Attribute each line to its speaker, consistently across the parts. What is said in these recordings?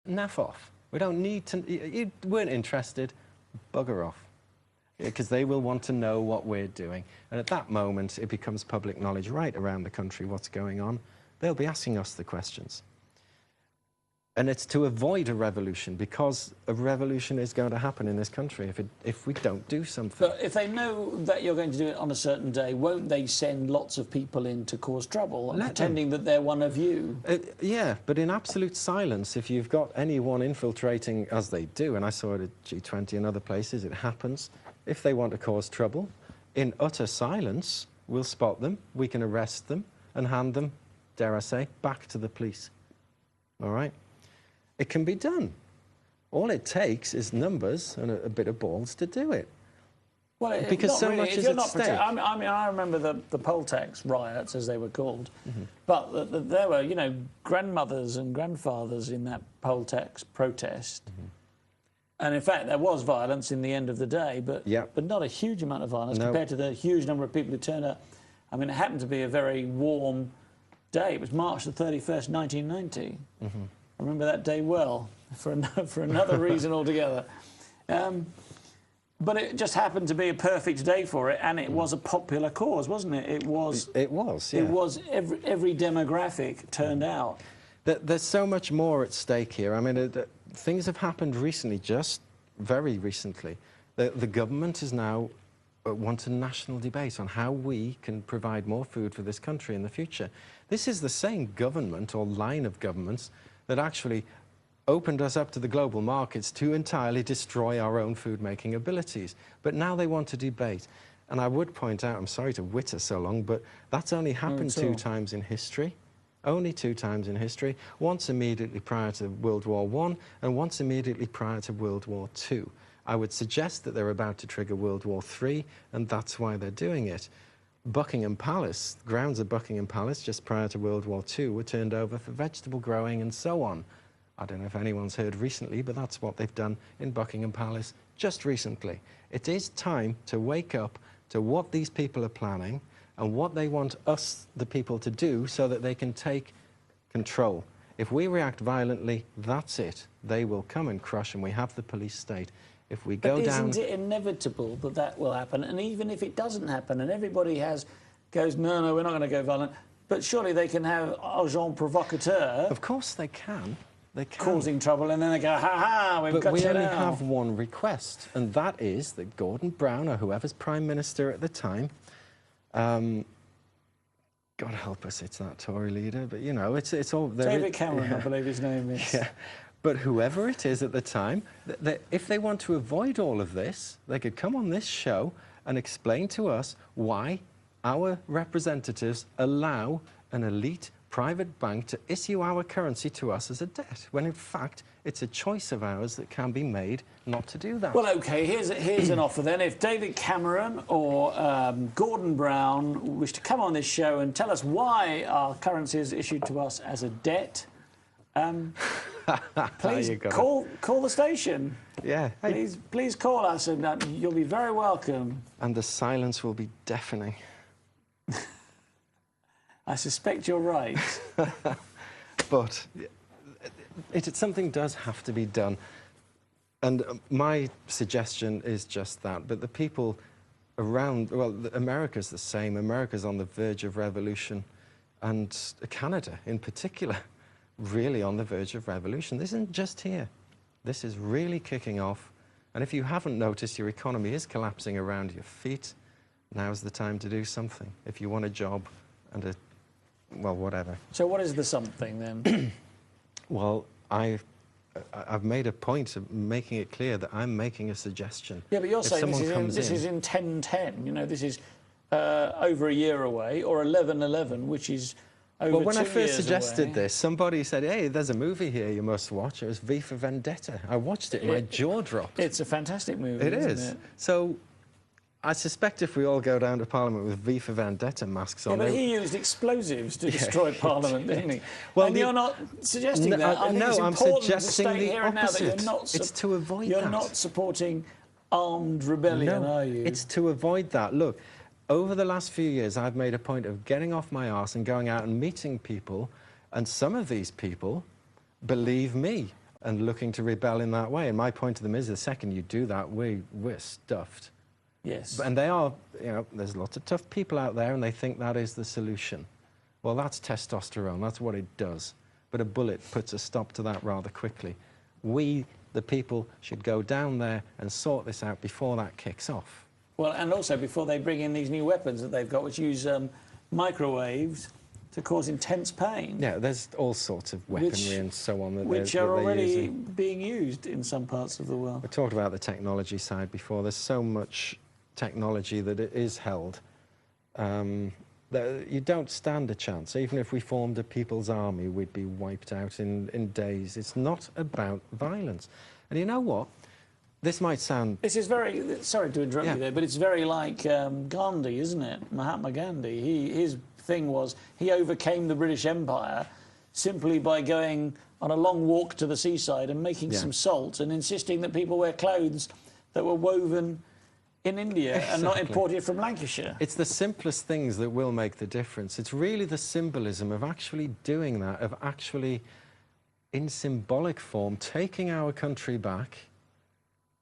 Speaker 1: naff off. We don't need to... You weren't interested, bugger off. Because they will want to know what we're doing. And at that moment, it becomes public knowledge right around the country what's going on. They'll be asking us the questions. And it's to avoid a revolution, because a revolution is going to happen in this country if we don't do something.
Speaker 2: But if they know that you're going to do it on a certain day, won't they send lots of people in to cause trouble, pretending that they're one of you?
Speaker 1: Yeah, but in absolute silence, if you've got anyone infiltrating, as they do, and I saw it at G20 and other places, it happens. If they want to cause trouble, in utter silence, we'll spot them, we can arrest them, and hand them, dare I say, back to the police. All right? It can be done. All it takes is numbers and a bit of balls to do it.
Speaker 2: Well,
Speaker 1: because so much is at stake.
Speaker 2: I mean, I remember the poll tax riots, as they were called, but there were, you know, grandmothers and grandfathers in that poll tax protest. And in fact, there was violence in the end of the day, but not a huge amount of violence compared to the huge number of people who turned up. I mean, it happened to be a very warm day. It was March the 31st, 1990. I remember that day well, for another reason altogether. But it just happened to be a perfect day for it, and it was a popular cause, wasn't it? It was. It was, yeah. It was every demographic turned out.
Speaker 1: There's so much more at stake here. I mean, things have happened recently, just very recently. The government is now want a national debate on how we can provide more food for this country in the future. This is the same government or line of governments that actually opened us up to the global markets to entirely destroy our own food-making abilities. But now they want to debate. And I would point out, I'm sorry to witter so long, but that's only happened two times in history. Only 2 times in history. Once immediately prior to World War I and once immediately prior to World War II. I would suggest that they're about to trigger World War III, and that's why they're doing it. Buckingham Palace, the grounds of Buckingham Palace just prior to World War II were turned over for vegetable growing and so on. I don't know if anyone's heard recently, but that's what they've done in Buckingham Palace just recently. It is time to wake up to what these people are planning and what they want us, the people, to do so that they can take control. If we react violently, that's it. They will come and crush, and we have the police state. If we go down...
Speaker 2: Isn't it inevitable that that will happen? And even if it doesn't happen and everybody goes, no, we're not going to go violent, but surely they can have agent provocateur...
Speaker 1: Of course they can. They can.
Speaker 2: Causing trouble, and then they go, ha-ha, we've got you now.
Speaker 1: But we only have one request, and that is that Gordon Brown, or whoever's Prime Minister at the time, God help us, it's that Tory leader, but, you know, it's all...
Speaker 2: David Cameron, I believe his name is.
Speaker 1: Yeah. But whoever it is at the time, if they want to avoid all of this, they could come on this show and explain to us why our representatives allow an elite private bank to issue our currency to us as a debt, when in fact it's a choice of ours that can be made not to do that.
Speaker 2: Well, OK, here's an offer then. If David Cameron or Gordon Brown wish to come on this show and tell us why our currency is issued to us as a debt, please call the station.
Speaker 1: Yeah.
Speaker 2: Please call us, and you'll be very welcome.
Speaker 1: And the silence will be deafening.
Speaker 2: I suspect you're right.
Speaker 1: But something does have to be done. And my suggestion is just that. But the people around, well, America's the same. America's on the verge of revolution. And Canada, in particular, really on the verge of revolution. This isn't just here. This is really kicking off. And if you haven't noticed, your economy is collapsing around your feet. Now's the time to do something. If you want a job and well, whatever.
Speaker 2: So what is the something, then?
Speaker 1: Well, I've made a point of making it clear that I'm making a suggestion.
Speaker 2: Yeah, but you're saying this is in 1010. You know, this is over a year away, or 11/11, which is over 2 years away.
Speaker 1: Well, when I first suggested this, somebody said, hey, there's a movie here you must watch. It was V for Vendetta. I watched it, my jaw dropped.
Speaker 2: It's a fantastic movie,
Speaker 1: isn't it? So I suspect if we all go down to Parliament with V for Vendetta masks on...
Speaker 2: Yeah, but he used explosives to destroy Parliament, didn't he? Well, and you're not suggesting that. I think it's important to state here and now that you're not...
Speaker 1: It's to avoid that.
Speaker 2: You're not supporting armed rebellion, are you?
Speaker 1: It's to avoid that. Look, over the last few years, I've made a point of getting off my arse and going out and meeting people, and some of these people believe me. and looking to rebel in that way. And my point to them is, the second you do that, we're stuffed.
Speaker 2: Yes.
Speaker 1: And they are, you know, there's lots of tough people out there, and they think that is the solution. Well, that's testosterone. That's what it does. But a bullet puts a stop to that rather quickly. We, the people, should go down there and sort this out before that kicks off.
Speaker 2: Well, and also before they bring in these new weapons that they've got, which use microwaves to cause intense pain.
Speaker 1: Yeah, there's all sorts of weaponry and so on that
Speaker 2: which
Speaker 1: they're
Speaker 2: are already
Speaker 1: using.
Speaker 2: being used in some parts of the world.
Speaker 1: We talked about the technology side before. There's so much technology that it is held. That you don't stand a chance. Even if we formed a people's army, we'd be wiped out in days. It's not about violence. And you know what? This might sound...
Speaker 2: This is very... Sorry to interrupt you there, but it's very like Gandhi, isn't it? Mahatma Gandhi. His thing was he overcame the British Empire simply by going on a long walk to the seaside and making some salt and insisting that people wear clothes that were woven in India and not imported from Lancashire.
Speaker 1: It's the simplest things that will make the difference. It's really the symbolism of actually doing that, of actually, in symbolic form, taking our country back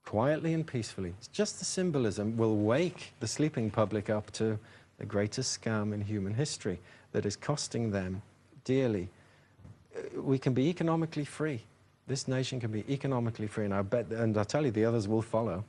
Speaker 1: quietly and peacefully. It's just the symbolism will wake the sleeping public up to the greatest scam in human history that is costing them dearly. We can be economically free. This nation can be economically free, and I bet, and I tell you, the others will follow.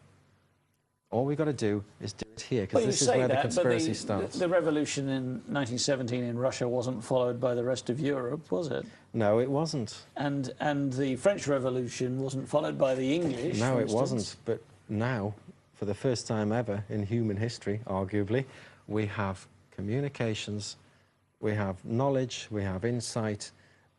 Speaker 1: All we've got to do is do it here, because this is where the conspiracy starts.
Speaker 2: The revolution in 1917 in Russia wasn't followed by the rest of Europe, was it?
Speaker 1: No, it wasn't.
Speaker 2: And the French Revolution wasn't followed by the English.
Speaker 1: No, it wasn't. But now, for the first time ever in human history, arguably, we have communications, we have knowledge, we have insight,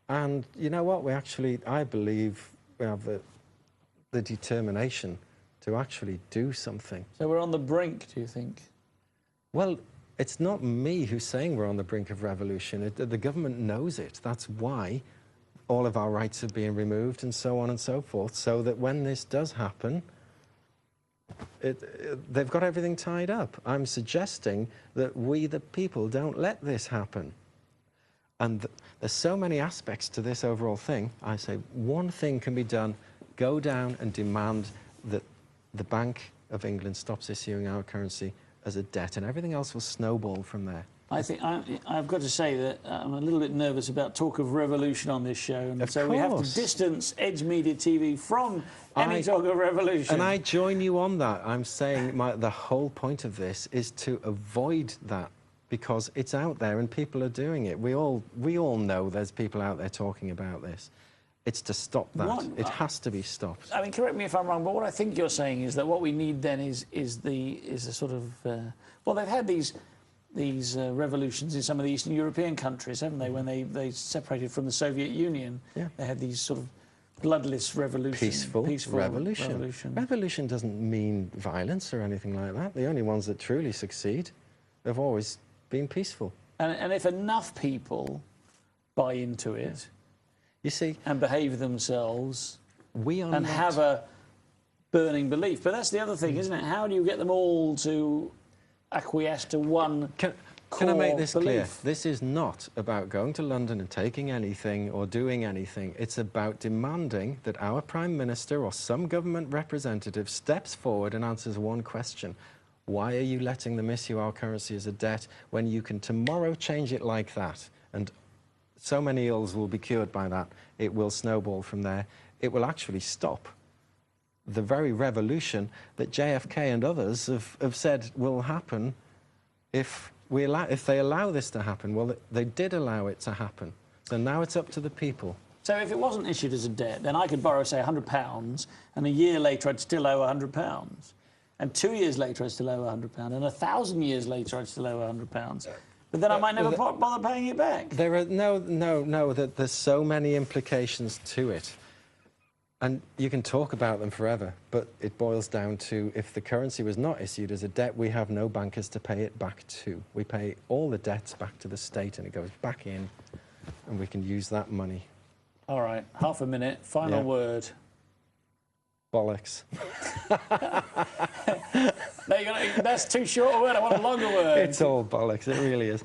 Speaker 1: and you know what? We actually, I believe, we have the determination to actually do something.
Speaker 2: So we're on the brink, do you think?
Speaker 1: Well, it's not me who's saying we're on the brink of revolution. The government knows it. That's why all of our rights are being removed and so on and so forth, so that when this does happen, they've got everything tied up. I'm suggesting that we, the people, don't let this happen. And there's so many aspects to this overall thing. I say one thing can be done: go down and demand that the Bank of England stops issuing our currency as a debt, and everything else will snowball from there.
Speaker 2: I think I've got to say that I'm a little bit nervous about talk of revolution on this show, and so we have to distance Edge Media TV from any talk of revolution.
Speaker 1: And I join you on that. I'm saying the whole point of this is to avoid that, because it's out there and people are doing it. We all know there's people out there talking about this. It's to stop that. It has to be stopped.
Speaker 2: I mean, correct me if I'm wrong, but what I think you're saying is that what we need then is a sort of well, they've had these revolutions in some of the Eastern European countries, haven't they? When they separated from the Soviet Union, they had these sort of bloodless revolutions.
Speaker 1: Peaceful revolution. Revolution doesn't mean violence or anything like that. The only ones that truly succeed have always been peaceful.
Speaker 2: And if enough people buy into it,
Speaker 1: you see,
Speaker 2: and behave themselves,
Speaker 1: and
Speaker 2: have a burning belief. But that's the other thing, isn't it? How do you get them all to acquiesce to one core
Speaker 1: Can I make this
Speaker 2: belief?
Speaker 1: clear? This is not about going to London and taking anything or doing anything. It's about demanding that our Prime Minister or some government representative steps forward and answers one question. Why are you letting them issue our currency as a debt when you can tomorrow change it like that? And so many ills will be cured by that. It will snowball from there. It will actually stop the very revolution that JFK and others have said will happen if they allow this to happen. Well, they did allow it to happen. So now it's up to the people.
Speaker 2: So if it wasn't issued as a debt, then I could borrow, say, £100, and a year later I'd still owe £100. And 2 years later I'd still owe £100. And 1,000 years later I'd still owe £100. But then I might never bother paying it back.
Speaker 1: There are no. There's so many implications to it, and you can talk about them forever. But it boils down to, if the currency was not issued as a debt, we have no bankers to pay it back to. We pay all the debts back to the state, and it goes back in, and we can use that money.
Speaker 2: All right, half a minute. Final word.
Speaker 1: Bollocks.
Speaker 2: That's too short a word. I want a longer word.
Speaker 1: It's all bollocks. It really is.